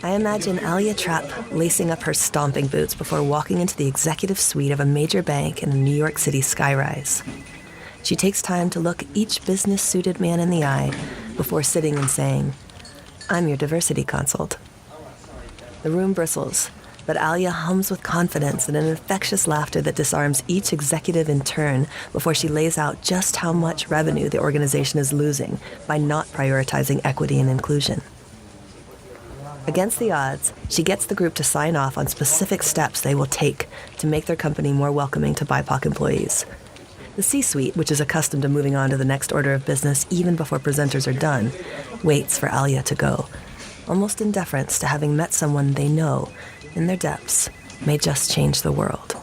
I imagine Aliya Trapp lacing up her stomping boots before walking into the executive suite of a major bank in a New York City skyrise. She takes time to look each business-suited man in the eye before sitting and saying, "I'm your diversity consult." The room bristles, but Aliya hums with confidence and an infectious laughter that disarms each executive in turn before she lays out just how much revenue the organization is losing by not prioritizing equity and inclusion. Against the odds, she gets the group to sign off on specific steps they will take to make their company more welcoming to BIPOC employees. The C-suite, which is accustomed to moving on to the next order of business even before presenters are done, waits for Aliya to go, almost in deference to having met someone they know, in their depths, may just change the world.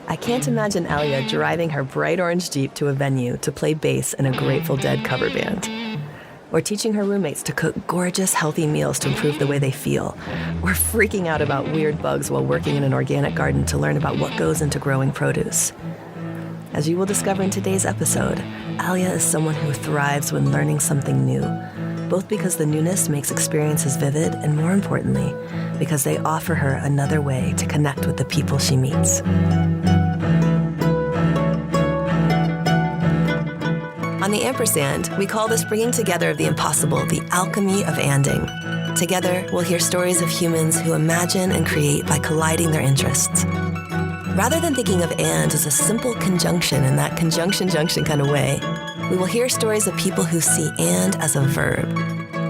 I can't imagine Aliya driving her bright orange Jeep to a venue to play bass in a Grateful Dead cover band. Or teaching her roommates to cook gorgeous, healthy meals to improve the way they feel. Or freaking out about weird bugs while working in an organic garden to learn about what goes into growing produce. As you will discover in today's episode, Aliya is someone who thrives when learning something new, both because the newness makes experiences vivid and, more importantly, because they offer her another way to connect with the people she meets. On the Ampersand, we call this bringing together of the impossible the alchemy of anding. Together, we'll hear stories of humans who imagine and create by colliding their interests. Rather than thinking of and as a simple conjunction in that conjunction-junction kind of way, we will hear stories of people who see and as a verb,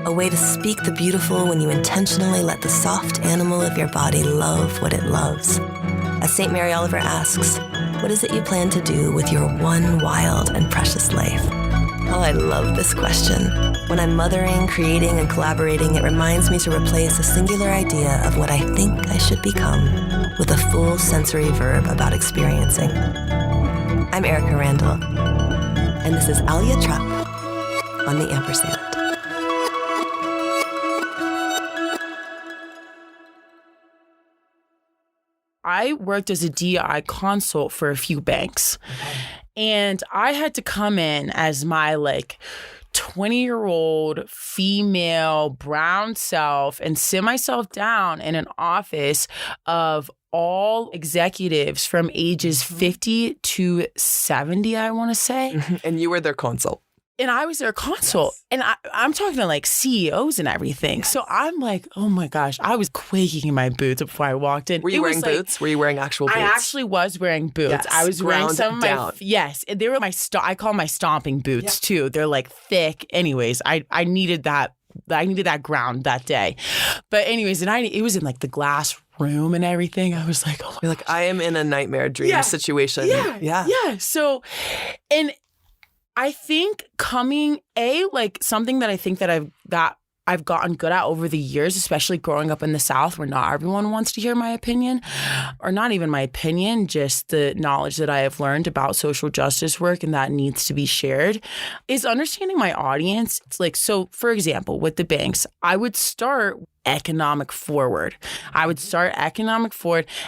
a way to speak the beautiful when you intentionally let the soft animal of your body love what it loves. As St. Mary Oliver asks, what is it you plan to do with your one wild and precious life? Oh, I love this question. When I'm mothering, creating, and collaborating, it reminds me to replace a singular idea of what I think I should become with a full sensory verb about experiencing. I'm Erika Randall, and this is Aliya Trapp on the Ampersand. I worked as a DI consult for a few banks. And I had to come in as my 20-year-old female brown self and sit myself down in an office of all executives from ages 50 to 70, I want to say. And you were their consult. And I was their consult. Yes. And I'm talking to CEOs and everything. Yes. So I'm like, oh my gosh, I was quaking in my boots before I walked in. Were you wearing boots? Were you wearing actual boots? I actually was wearing boots. Yes. I was wearing some of down. Yes. They were I call my stomping boots too. They're thick. Anyways, I needed that. I needed that ground that day. But anyways, and it was in the glass room and everything. I was like, oh my You're I am in a nightmare dream situation. Yeah. So, and I think something that I think that I've gotten good at over the years, especially growing up in the South where not everyone wants to hear my opinion, or not even my opinion, just the knowledge that I have learned about social justice work and that needs to be shared, is understanding my audience. It's so for example, with the banks, I would start economic forward.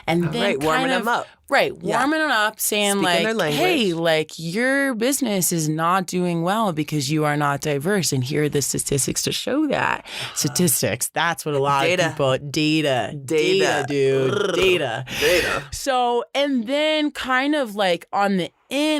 And then warming them up. Warming them up, saying hey, your business is not doing well because you are not diverse. And here are the statistics to show that. Statistics, that's what a lot of people, data, dude, data. So, and then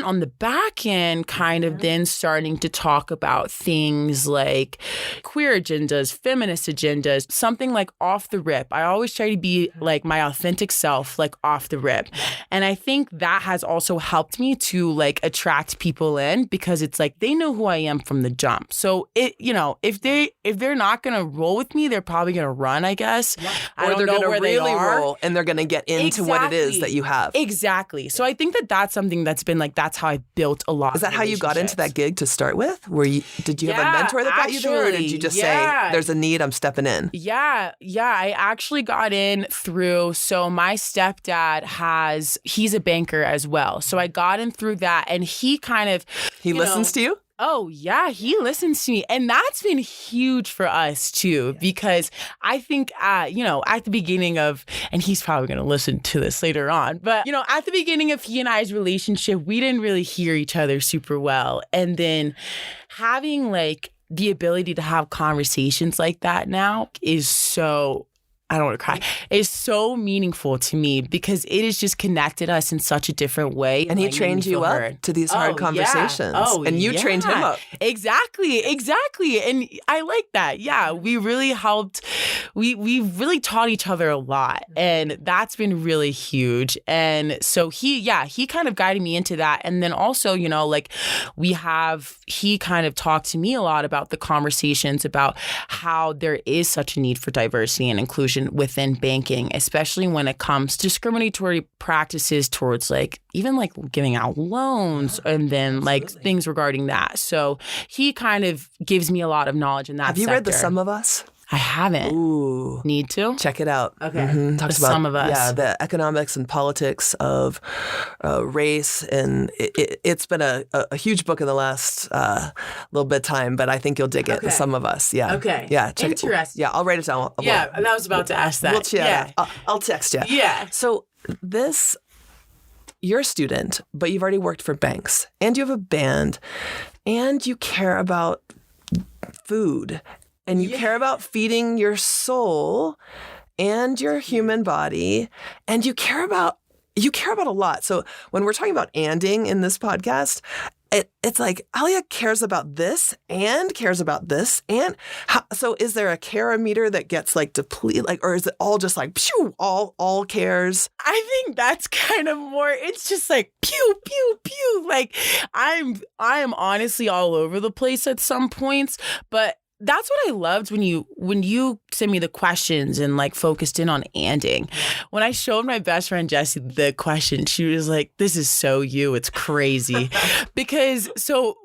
on the back end, kind of then starting to talk about things like queer agendas, feminist agendas, something off the rip. I always try to be my authentic self, off the rip. And I think that has also helped me to attract people in because it's they know who I am from the jump. So if they're not going to roll with me, they're probably going to run, I guess. Yeah. Or they're going to really roll and they're going to get into what it is that you have. Exactly. So I think that that's something that's been like that's how I built a lot. Is that how you got into that gig to start with? Did you have a mentor that got you there, or did you just say, there's a need, I'm stepping in? Yeah. I actually got in through, so my stepdad he's a banker as well. So I got in through that, and he kind of... He listens to you? Oh, yeah, he listens to me. And that's been huge for us, too, because I think, at the beginning of, and he's probably going to listen to this later on, but, at the beginning of he and I's relationship, we didn't really hear each other super well. And then having, like, the ability to have conversations like that now is so... I don't want to cry. It's so meaningful to me because it has just connected us in such a different way. And he trained you up to these hard conversations. And you trained him up. Exactly. And I like that. Yeah, we really helped. We really taught each other a lot. And that's been really huge. And so he kind of guided me into that. And then also, he kind of talked to me a lot about the conversations about how there is such a need for diversity and inclusion within banking, especially when it comes to discriminatory practices towards even giving out loans and then things regarding that. So he kind of gives me a lot of knowledge in that. Have you read The Sum of Us? I haven't. Ooh. Need to? Check it out. Okay. Mm-hmm. Talks about Some of Us. Yeah, the economics and politics of race. And it's been a huge book in the last little bit of time, but I think you'll dig it. Okay. The Sum of Us. Yeah. Okay. Yeah. Interesting. Yeah, I'll write it down. I was about to ask that. We'll chat. Yeah. I'll text you. Yeah. So you're a student, but you've already worked for banks, and you have a band, and you care about food. And you care about feeding your soul and your human body, and you care about a lot. So when we're talking about anding in this podcast, it's like Aliya cares about this and cares about this. And so is there a care meter that gets depleted, or is it all just pew, all cares? I think that's kind of more, it's just pew, pew, pew. I am honestly all over the place at some points, but that's what I loved when you sent me the questions and focused in on anding. When I showed my best friend Jessie the question, she was like, "This is so you. It's crazy." Because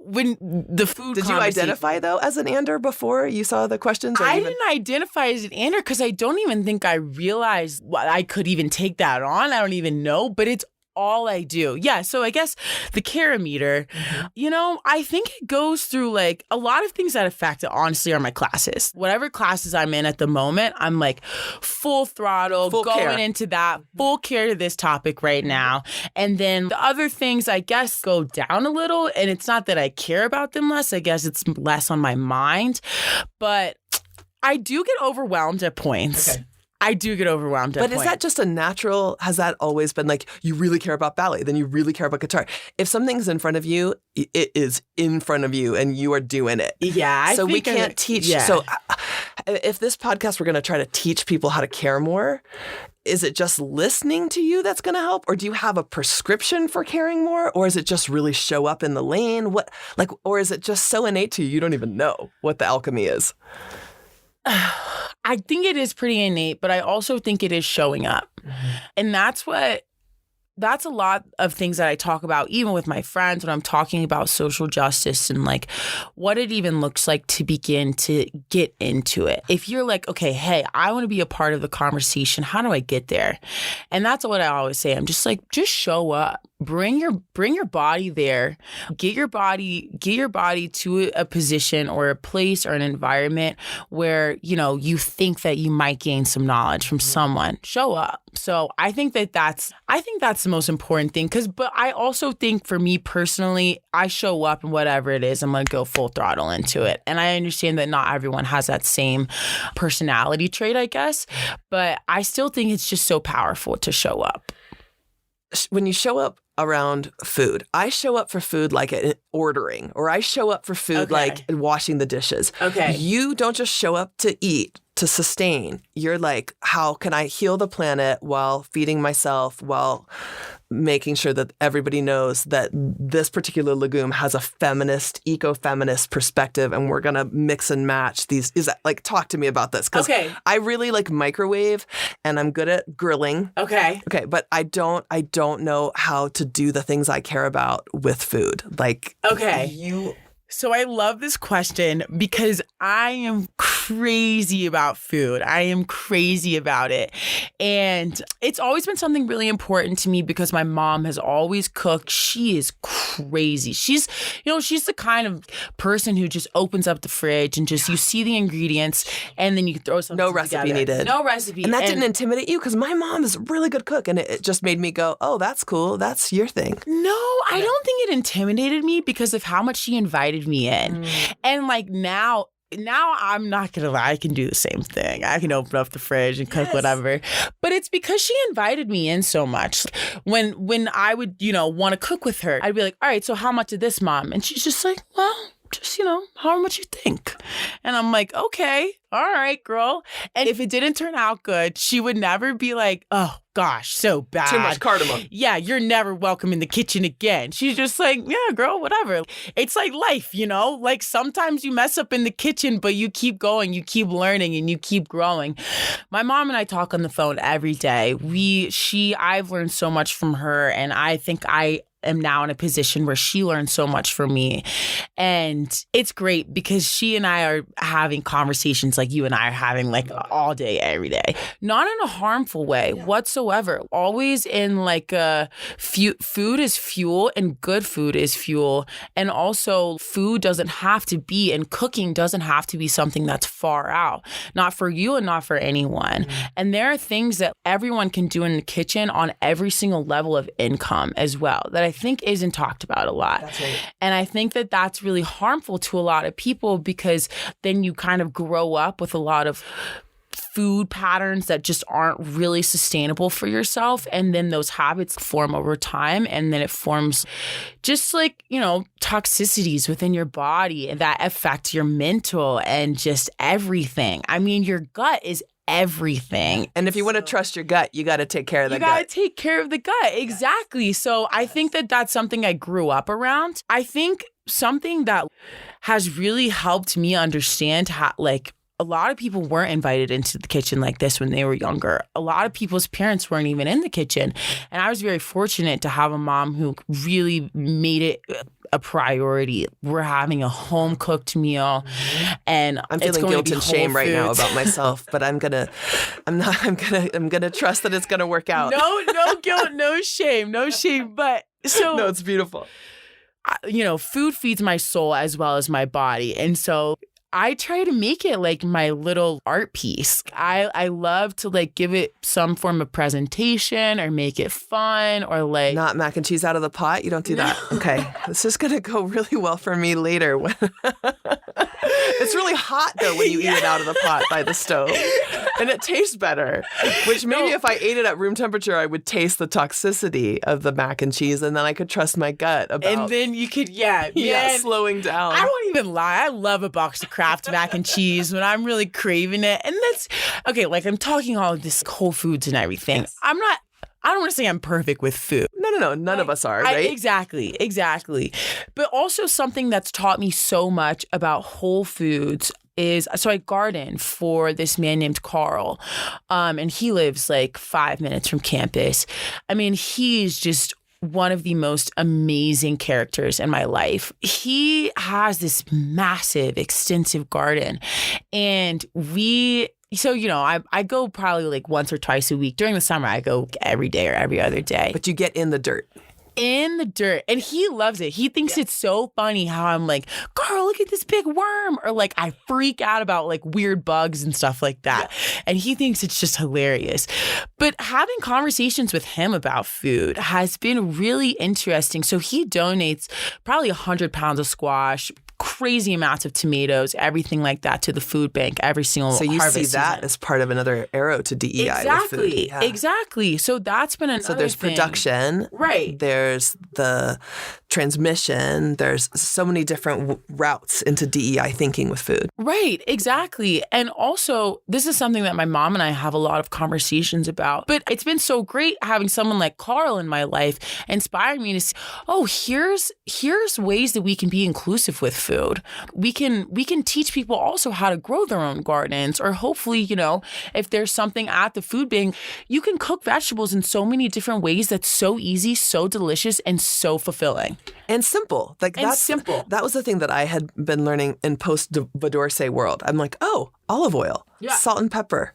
when the food, did you identify though as an ander before you saw the questions? I didn't identify as an ander because I don't even think I realized I could even take that on. I don't even know, but it's all I do. Yeah. So I guess the care meter, I think it goes through a lot of things that affect it, honestly, are my classes. Whatever classes I'm in at the moment, I'm full throttle, going into that, full care to this topic right now. And then the other things, I guess, go down a little. And it's not that I care about them less. I guess it's less on my mind. But I do get overwhelmed at points. Okay. I do get overwhelmed at But is that just a natural, has that always been you really care about ballet, then you really care about guitar? If something's in front of you, it is in front of you and you are doing it. Yeah. So we can't teach. Yeah. So if this podcast, we're going to try to teach people how to care more, is it just listening to you that's going to help? Or do you have a prescription for caring more? Or is it just really show up in the lane? Or is it just so innate to you, you don't even know what the alchemy is? I think it is pretty innate, but I also think it is showing up. Mm-hmm. And that's a lot of things that I talk about, even with my friends, when I'm talking about social justice and what it even looks like to begin to get into it. If you're okay, hey, I want to be a part of the conversation. How do I get there? And that's what I always say. I'm just just show up. Bring your body there. Get your body to a position or a place or an environment where, you think that you might gain some knowledge from someone. Show up. So I think that's the most important thing. But I also think for me personally, I show up and whatever it is, I'm going to go full throttle into it. And I understand that not everyone has that same personality trait, I guess. But I still think it's just so powerful to show up. When you show up around food, I show up for food ordering, or I show up for food washing the dishes. Okay. You don't just show up to eat, to sustain. You're how can I heal the planet while feeding myself, while making sure that everybody knows that this particular legume has a feminist, eco-feminist perspective, and we're going to mix and match these. Is that like, talk to me about this? Because I really like microwave and I'm good at grilling. Okay, but I don't know how to do the things I care about with food. Like, So I love this question because I am crazy about food. I am crazy about it. And it's always been something really important to me because my mom has always cooked. She is crazy. She's the kind of person who just opens up the fridge and just, you see the ingredients and then you throw something together. No recipe needed. No recipe. And that didn't intimidate you? Because my mom is a really good cook and it just made me go, oh, that's cool. That's your thing. No, I don't think it intimidated me because of how much she invited me in. And like now I'm not gonna lie, I can do the same thing. I can open up the fridge and cook whatever. But it's because she invited me in so much. When I would, want to cook with her, I'd be like, all right, so how much of this, Mom? And she's just like, well, just, how much you think. And I'm like, okay, all right, girl. And if it didn't turn out good, she would never be like, oh, gosh, so bad. Too much cardamom. Yeah, you're never welcome in the kitchen again. She's just like, yeah, girl, whatever. It's like life, Like sometimes you mess up in the kitchen, but you keep going, you keep learning, and you keep growing. My mom and I talk on the phone every day. I've learned so much from her, and I think I am now in a position where she learned so much from me. And it's great because she and I are having conversations like you and I are having like all day, every day. Not in a harmful way whatsoever. Always in like food is fuel and good food is fuel. And also food doesn't have to be, and cooking doesn't have to be something that's far out. Not for you and not for anyone. And there are things that everyone can do in the kitchen on every single level of income as well that I think isn't talked about a lot. That's right. And I think that that's really harmful to a lot of people because then you kind of grow up with a lot of food patterns that just aren't really sustainable for yourself. And then those habits form over time. And then it forms just like, toxicities within your body that affect your mental and just everything. I mean, your gut is everything. And if you want to trust your gut, you got to take care of the gut. You got to take care of the gut. Exactly. So I think that that's something I grew up around. I think something that has really helped me understand how, like, a lot of people weren't invited into the kitchen like this when they were younger. A lot of people's parents weren't even in the kitchen. And I was very fortunate to have a mom who really made it a priority. We're having a home cooked meal, and I'm feeling guilt and shame right now about myself, but I'm gonna trust that it's gonna work out. No guilt, no shame. But no, it's beautiful. Food feeds my soul as well as my body, and so I try to make it like my little art piece. I love to like give it some form of presentation or make it fun or like... Not mac and cheese out of the pot? You don't do that? Okay. This is going to go really well for me later. It's really hot though when you eat it out of the pot by the stove. And it tastes better. Which maybe if I ate it at room temperature, I would taste the toxicity of the mac and cheese and then I could trust my gut about... And then you could, slowing down. I won't even lie. I love a box of Kraft mac and cheese when I'm really craving it. And that's, okay, like I'm talking all of this Whole Foods and everything. Yes. I don't want to say I'm perfect with food. No. None of us are, right? Exactly. But also something that's taught me so much about Whole Foods is, so I garden for this man named Carl. And he lives like 5 minutes from campus. I mean, he's just one of the most amazing characters in my life. He has this massive, extensive garden. And I go probably like once or twice a week. During the summer, I go every day or every other day. But you get in the dirt. In the dirt. And he loves it. He thinks it's so funny how I'm like, girl, look at this big worm. Or like I freak out about like weird bugs and stuff like that. Yeah. And he thinks it's just hilarious. But having conversations with him about food has been really interesting. So he donates probably 100 pounds of squash, crazy amounts of tomatoes, everything like that to the food bank every single harvest season. So you see that as part of another arrow to DEI with food. Exactly. So that's been another thing. So there's production. Right. There's the transmission. There's so many different routes into DEI thinking with food. Right, exactly. And also, this is something that my mom and I have a lot of conversations about. But it's been so great having someone like Carl in my life inspiring me to say, here's ways that we can be inclusive with food. We can teach people also how to grow their own gardens, or hopefully, if there's something at the food bank, you can cook vegetables in so many different ways that's so easy, so delicious, and so fulfilling. And simple. Simple. That was the thing that I had been learning in post-Vadorce world. I'm like, olive oil, salt and pepper.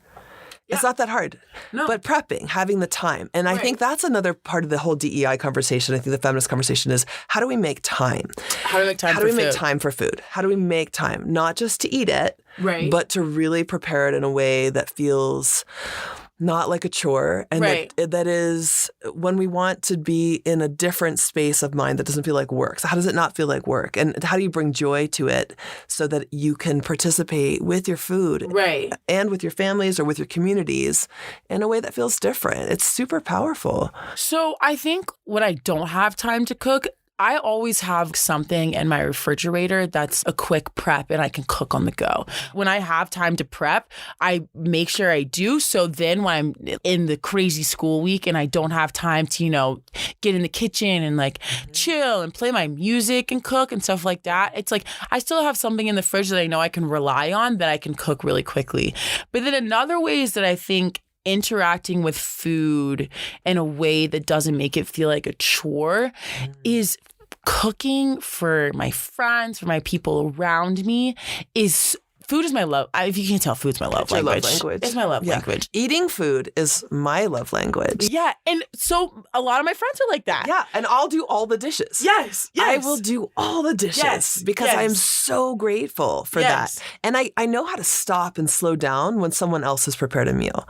Yeah. It's not that hard. No. But prepping, having the time. And I think that's another part of the whole DEI conversation. I think the feminist conversation is, how do we make time? How do we make time for food? How do we make time? Not just to eat it, but to really prepare it in a way that feels not like a chore, and that is when we want to be in a different space of mind that doesn't feel like work. So how does it not feel like work? And how do you bring joy to it so that you can participate with your food and with your families or with your communities in a way that feels different? It's super powerful. So I think when I don't have time to cook, I always have something in my refrigerator that's a quick prep and I can cook on the go. When I have time to prep, I make sure I do. So then when I'm in the crazy school week and I don't have time to, get in the kitchen and chill and play my music and cook and stuff like that, it's like I still have something in the fridge that I know I can rely on that I can cook really quickly. But then another way is that I think interacting with food in a way that doesn't make it feel like a chore is cooking for my friends, for my people around me. Food is my love. If you can't tell, food's my love language. It's my love language. Eating food is my love language. Yeah. And so a lot of my friends are like that. Yeah. And I'll do all the dishes. Yes. I will do all the dishes because I'm so grateful for that. And I know how to stop and slow down when someone else has prepared a meal.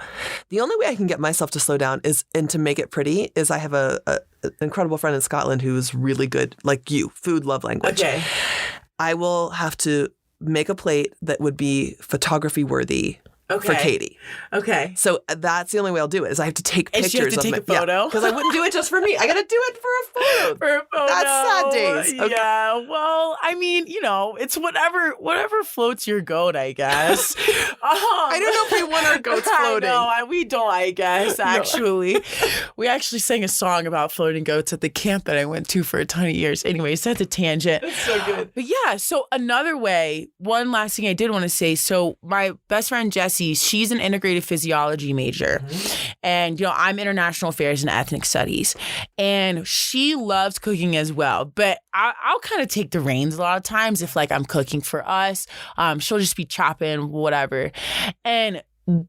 The only way I can get myself to slow down and to make it pretty is I have an incredible friend in Scotland who's really good, like you, food love language. Okay. I will have to make a plate that would be photography worthy for Katie. Okay. So that's the only way I'll do it, is I have to take pictures. And you have to take a photo? Because I wouldn't do it just for me. I got to do it for a photo. For a photo. That's sad days. Okay. Yeah. Well, I mean, it's whatever floats your goat, I guess. I don't know if we want our goats floating. No, we don't, I guess, actually. No. We actually sang a song about floating goats at the camp that I went to for a ton of years. Anyways, that's a tangent. That's so good. But yeah, so another way, one last thing I did want to say. So my best friend, Jessie, she's an integrated physiology major. Mm-hmm. And, I'm international affairs and ethnic studies. And she loves cooking as well. But I'll kind of take the reins a lot of times if I'm cooking for us. She'll just be chopping, whatever. And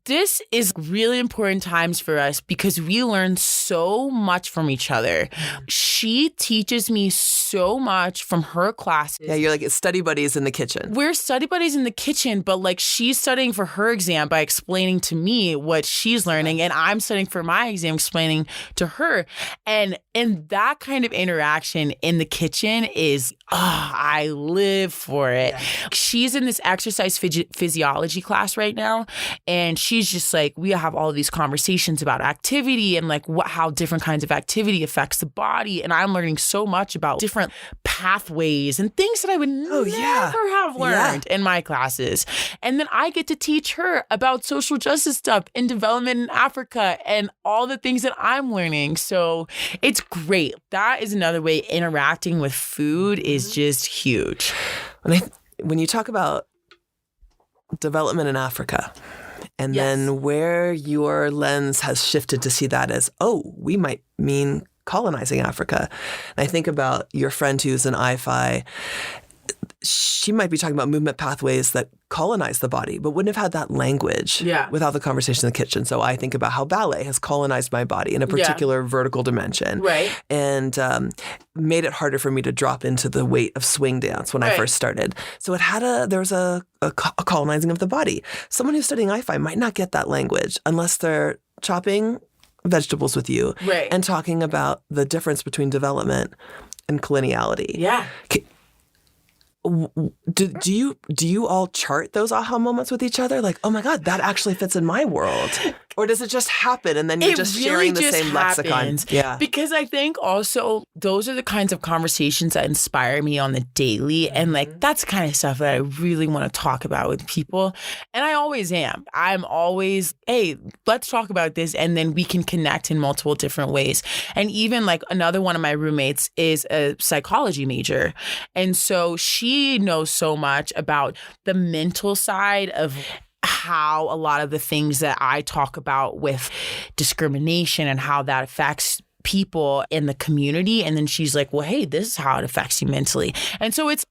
this is really important times for us because we learn so much from each other. She teaches me so much from her classes. Yeah, you're like study buddies in the kitchen. We're study buddies in the kitchen, but she's studying for her exam by explaining to me what she's learning, and I'm studying for my exam explaining to her. And that kind of interaction in the kitchen is, I live for it. Yeah. She's in this exercise physiology class right now, and she's just we have all of these conversations about activity and how different kinds of activity affects the body. And I'm learning so much about different pathways and things that I would never have learned in my classes. And then I get to teach her about social justice stuff and development in Africa and all the things that I'm learning. So it's great. That is another way interacting with food is just huge. When you talk about development in Africa, and then where your lens has shifted to see that as, we might mean colonizing Africa. And I think about your friend who's an IFI. She might be talking about movement pathways that colonize the body, but wouldn't have had that language without the conversation in the kitchen. So I think about how ballet has colonized my body in a particular vertical dimension, and made it harder for me to drop into the weight of swing dance when I first started. So there was a colonizing of the body. Someone who's studying IFI might not get that language unless they're chopping vegetables with you and talking about the difference between development and coloniality. Yeah. do you all chart those aha moments with each other? Like, oh my God, that actually fits in my world. Or does it just happen and then you're just really sharing the same lexicon? Yeah. Because I think also those are the kinds of conversations that inspire me on the daily. And like, that's the kind of stuff that I really want to talk about with people. And I always am. I'm always, hey, let's talk about this. And then we can connect in multiple different ways. And even like another one of my roommates is a psychology major. And so she knows so much about the mental side of how a lot of the things that I talk about with discrimination and how that affects people in the community. And then she's like, well, hey, this is how it affects you mentally. And so it's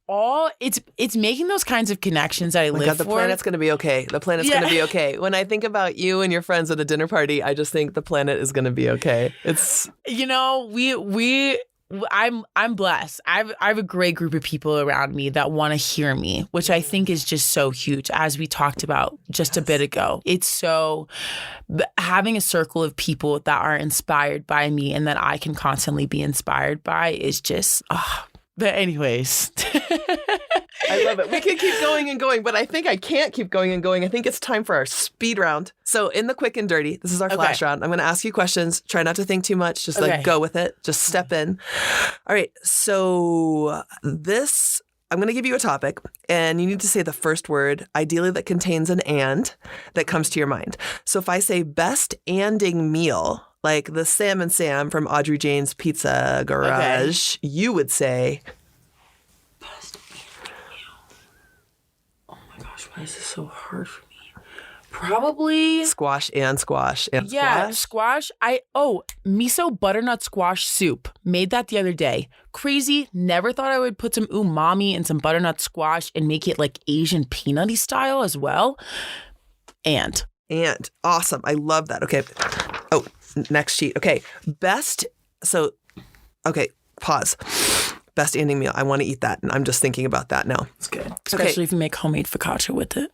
making those kinds of connections that I live for. The planet's going to be okay. The planet's going to be okay. When I think about you and your friends at a dinner party, I just think the planet is going to be okay. It's, I'm blessed. I have a great group of people around me that want to hear me, which I think is just so huge, as we talked about just a bit ago. It's so having a circle of people that are inspired by me and that I can constantly be inspired by is just, But anyways. I love it. We can keep going and going, but I think I can't keep going and going. I think it's time for our speed round. So in the quick and dirty, this is our flash round. I'm going to ask you questions. Try not to think too much. Just go with it. Just step in. All right. So I'm going to give you a topic and you need to say the first word, ideally that contains an and that comes to your mind. So if I say best anding meal, like the Sam and Sam from Audrey Jane's Pizza Garage, you would say... Why is this so hard for me? Probably squash and squash. Squash. Miso butternut squash soup. Made that the other day. Crazy. Never thought I would put some umami in some butternut squash and make it like Asian peanutty style as well. And awesome. I love that. Okay. Oh, next sheet. Okay. Pause. Best ending meal. I want to eat that. And I'm just thinking about that now. It's good. Especially if you make homemade focaccia with it.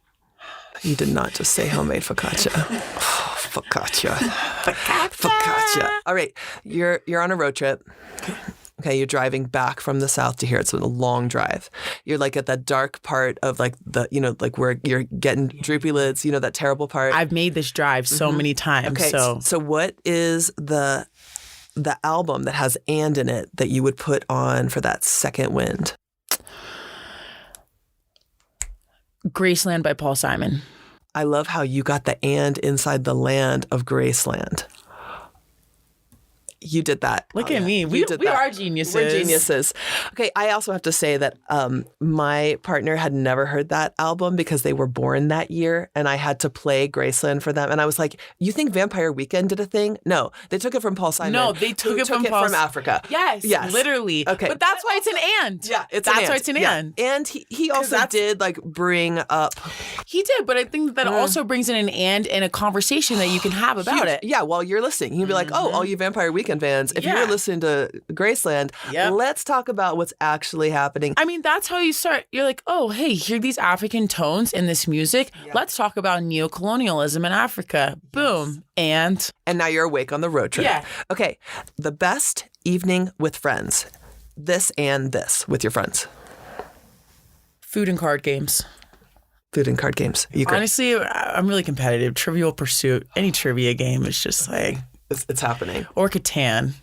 You did not just say homemade focaccia. Focaccia. Focaccia. All right. You're on a road trip. Okay. You're driving back from the south to here. It's a long drive. You're like at that dark part of like like where you're getting droopy lids, that terrible part. I've made this drive so many times. Okay. So what is the album that has and in it that you would put on for that second wind? Graceland by Paul Simon. I love how you got the and inside the land of Graceland. You did that. Look at me. We are geniuses. We're geniuses. Okay, I also have to say that my partner had never heard that album because they were born that year, and I had to play Graceland for them. And I was like, you think Vampire Weekend did a thing? No, they took it from Paul Simon. No, they took it from Africa. Yes, literally. Okay. But that's why it's an and. Yeah, that's why it's an and. And he also did like bring up... He did, but I think that also brings in an and a conversation that you can have about it. Yeah, while you're listening. You'd be like, oh, all you Vampire Weekend fans, if you were listening to Graceland, let's talk about what's actually happening. I mean, that's how you start. You're like, oh, hey, hear these African tones in this music. Yeah. Let's talk about neocolonialism in Africa. Boom. And now you're awake on the road trip. Yeah. Okay. The best evening with friends. This and this with your friends. Food and card games. Food and card games. Honestly, I'm really competitive. Trivial Pursuit. Any trivia game is just like... It's happening. Or Catan.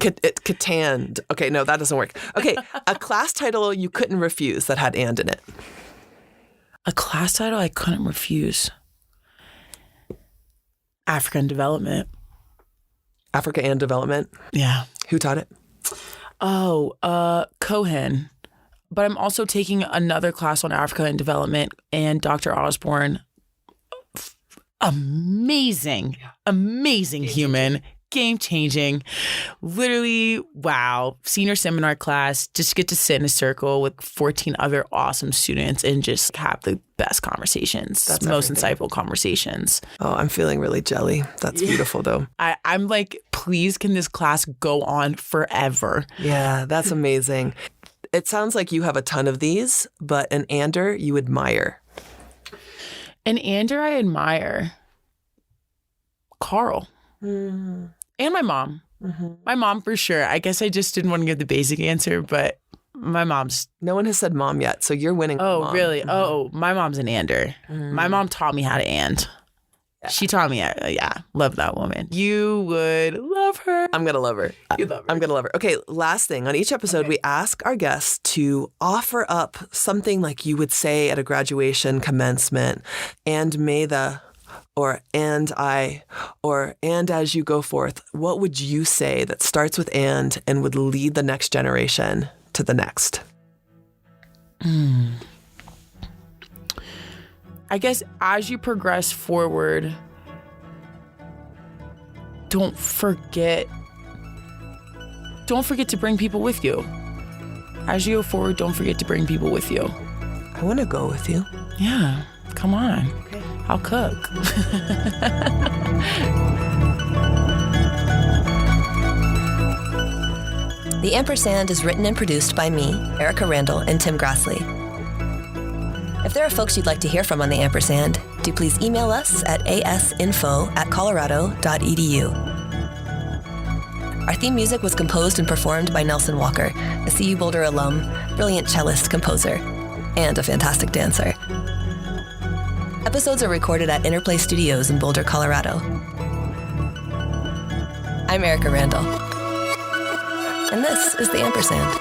Catan. Okay, no, that doesn't work. Okay, a class title you couldn't refuse that had and in it. A class title I couldn't refuse. Africa and Development. Africa and Development? Yeah. Who taught it? Oh, Cohen. But I'm also taking another class on Africa and Development, and Dr. Osborne. Amazing human, game-changing, literally, wow. Senior seminar class, just get to sit in a circle with 14 other awesome students and just have the best conversations, most insightful conversations. Oh, I'm feeling really jelly. That's beautiful, though. I'm like, please, can this class go on forever? Yeah, that's amazing. It sounds like you have a ton of these, but an ander you admire. An ander I admire. Carl. And my mom. Mm-hmm. My mom for sure. I guess I just didn't want to give the basic answer, but My mom's... No one has said mom yet, so you're winning. Oh, mom. really? Mm-hmm. Oh, my mom's an ander. My mom taught me how to and. Yeah. She taught me, love that woman. You would love her. I'm going to love her. You'd love her. I'm going to love her. Okay, last thing. On each episode, we ask our guests to offer up something like you would say at a graduation commencement, and may the, or and I, or and as you go forth. What would you say that starts with and would lead the next generation to the next? I guess as you progress forward, don't forget to bring people with you. As you go forward, don't forget to bring people with you. I want to go with you. Yeah, come on. Okay. I'll cook. The Ampersand is written and produced by me, Erika Randall, and Tim Grassley. If there are folks you'd like to hear from on the Ampersand, do please email us at asinfo@colorado.edu. Our theme music was composed and performed by Nelson Walker, a CU Boulder alum, brilliant cellist, composer, and a fantastic dancer. Episodes are recorded at Interplay Studios in Boulder, Colorado. I'm Erika Randall, and this is the Ampersand.